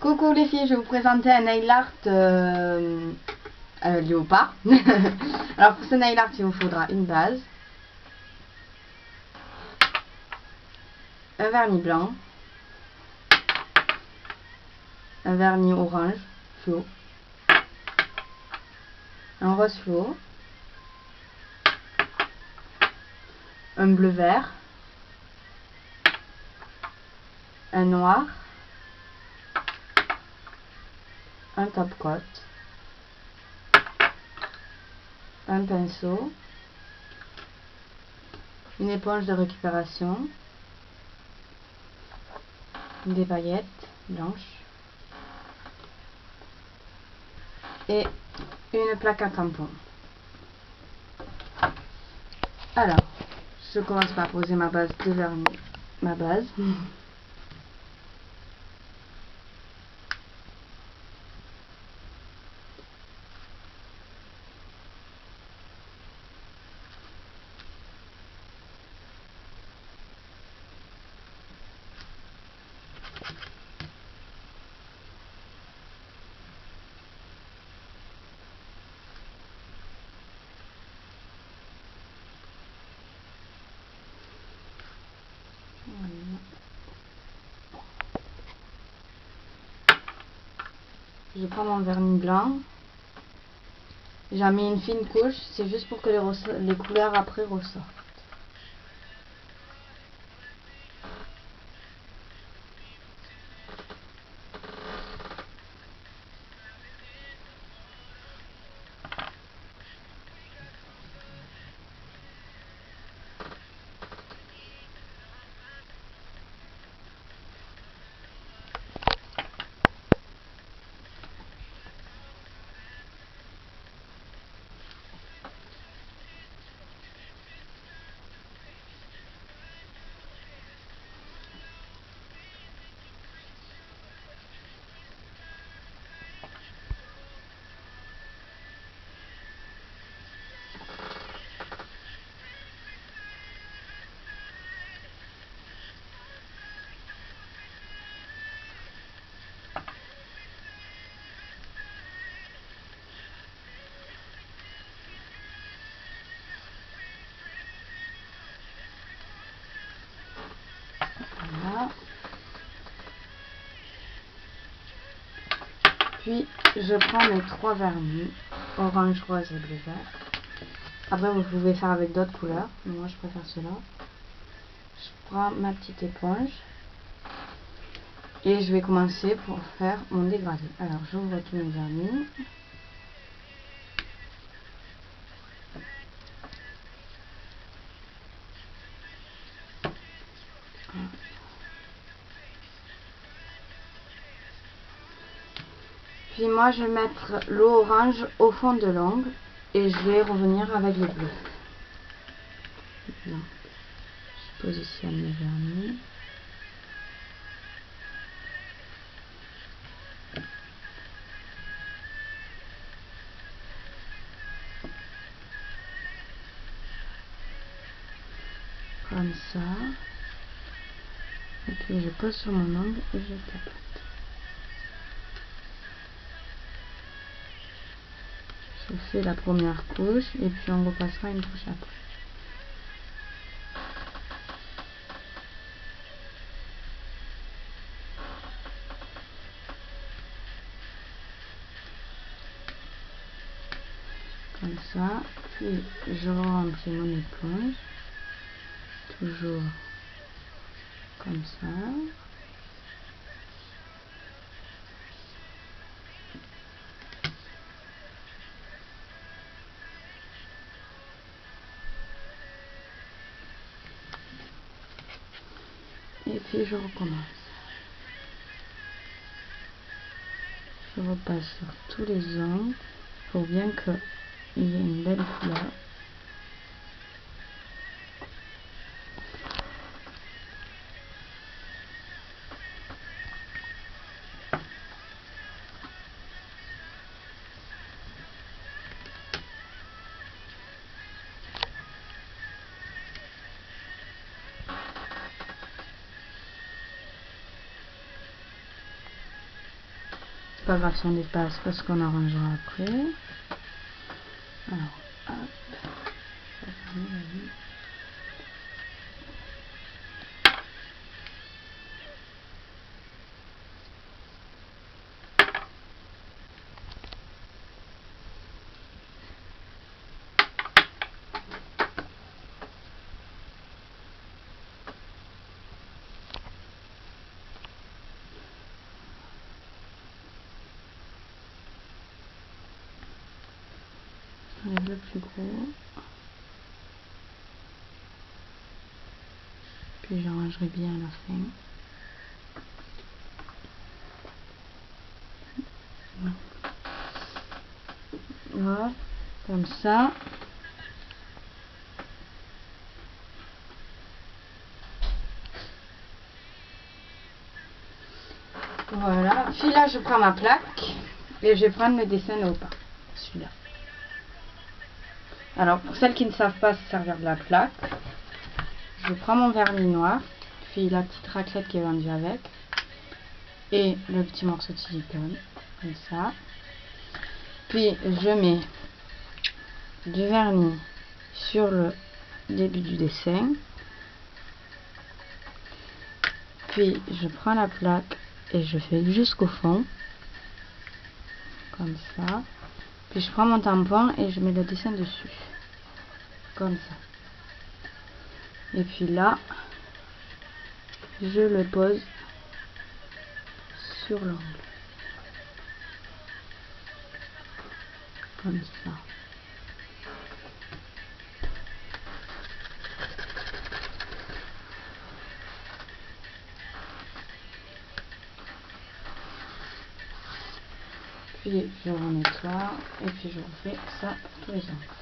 Coucou les filles, je vais vous présenter un nail art léopard. Alors pour ce nail art, il vous faudra une base, un vernis blanc, un vernis orange fluo, un rose fluo, un bleu vert, un noir, un top coat, un pinceau, une éponge de récupération, des paillettes blanches et une plaque à tampon. Alors, je commence par poser ma base de vernis, ma base. Je prends mon vernis blanc, j'en mets une fine couche, c'est juste pour que les couleurs après ressortent. Voilà. Puis je prends mes trois vernis, orange, rose et bleu vert. Après vous pouvez faire avec d'autres couleurs, mais moi je préfère cela. Je prends ma petite éponge et je vais commencer pour faire mon dégradé. Alors j'ouvre tous mes vernis. Puis moi je vais mettre l'eau orange au fond de l'ongle et je vais revenir avec le bleu. Donc, je positionne mes vernis. Comme ça. Et puis je pose sur mon ongle et je tapote. Je fais la première couche et puis on repassera une couche après. Comme ça, puis je remplis mon éponge, toujours comme ça. Et puis je recommence. Je repasse sur tous les ongles pour bien qu'il y ait une belle couleur. pas grave si on dépasse parce qu'on arrangera après. Alors, hop. J'enlève le plus gros. Puis j'arrangerai bien à la fin. Voilà, comme ça. Voilà, puis là je prends ma plaque et je vais prendre le dessin au pas, celui-là. Alors pour celles qui ne savent pas se servir de la plaque, je prends mon vernis noir, puis la petite raclette qui est vendue avec, et le petit morceau de silicone, comme ça. Puis je mets du vernis sur le début du dessin, puis je prends la plaque et je fais jusqu'au fond, comme ça. Puis je prends mon tampon et je mets le dessin dessus, comme ça. Et puis là, je le pose sur l'angle, comme ça. Puis je renettoie et puis je refais ça pour tous les angles.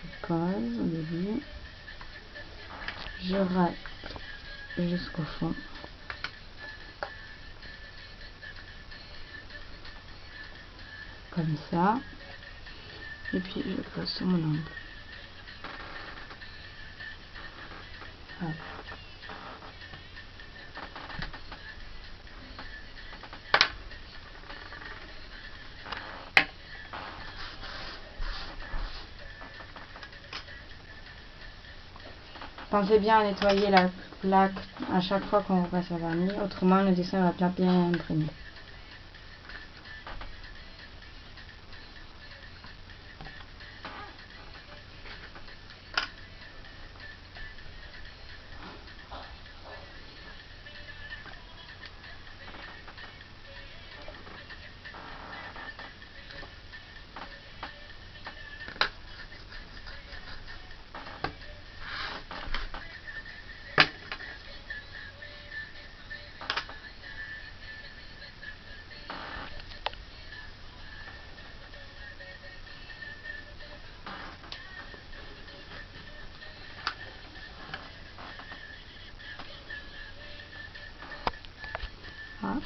Je pose au début, je rate jusqu'au fond, comme ça, et puis je pose sur mon angle. Voilà. Pensez bien à nettoyer la plaque à chaque fois qu'on repasse la vernis, autrement le dessin va pas bien imprégner. Voilà.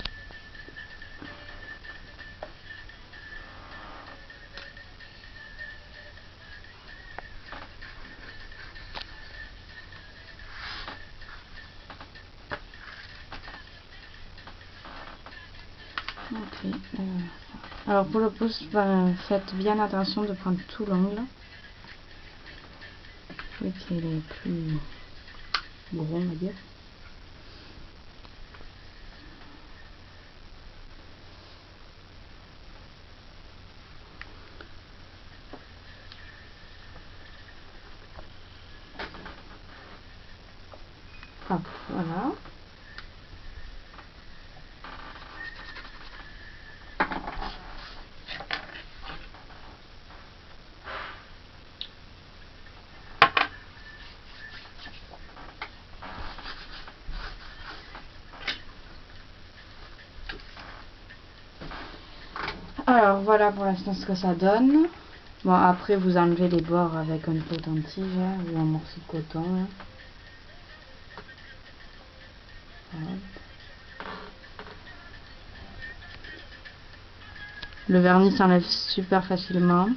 Ok. Alors pour le pouce, faites bien attention de prendre tout l'angle. Je vais qu'il est plus gros, on va dire. Hop, voilà. Alors voilà pour l'instant ce que ça donne. Bon, après vous enlevez les bords avec un coton-tige ou un morceau de coton. Là. Voilà. Le vernis s'enlève super facilement,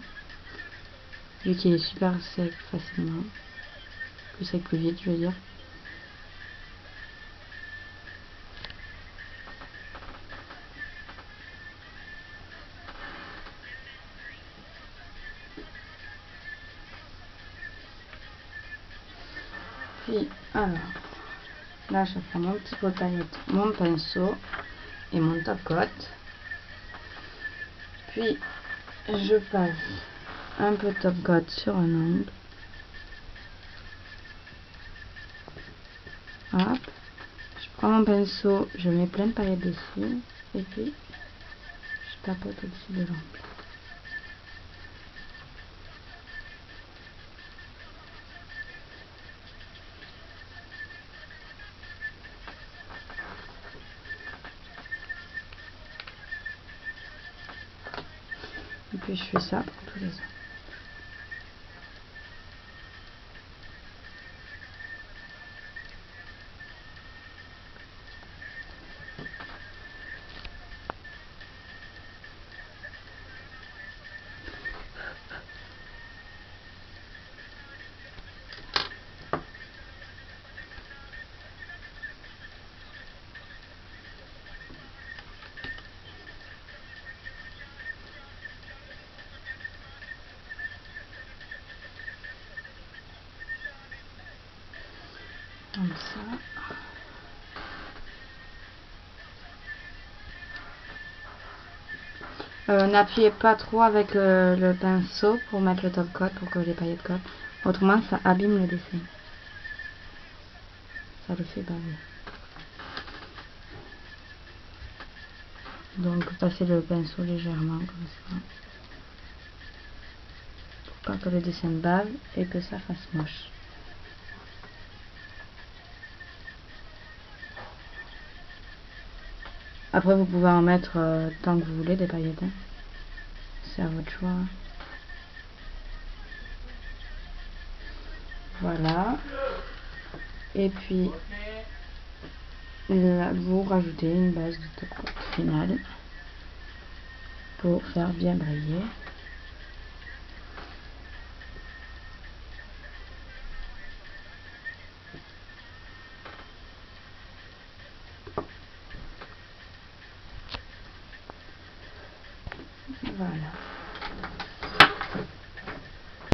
vu qu'il est super sec facilement. plus sec plus vite, je veux dire. Puis, alors, là je prends mon petit pot de paillettes, mon pinceau et mon top coat. Puis, je passe un peu de top coat sur un ongle. Hop. Je prends mon pinceau, je mets plein de paillettes dessus. Et puis, je tapote au-dessus de l'ongle. Et puis je fais ça pour tous les ans. Comme ça. N'appuyez pas trop avec le pinceau pour mettre le top coat, pour que les paillettes collent. Autrement, ça abîme le dessin. Ça le fait baver. Donc, passez le pinceau légèrement comme ça. Pour pas que le dessin bave et que ça fasse moche. Après, vous pouvez en mettre tant que vous voulez des paillettes. Hein. C'est à votre choix. Voilà. Et puis, là, vous rajoutez une base de top coat finale pour faire bien briller.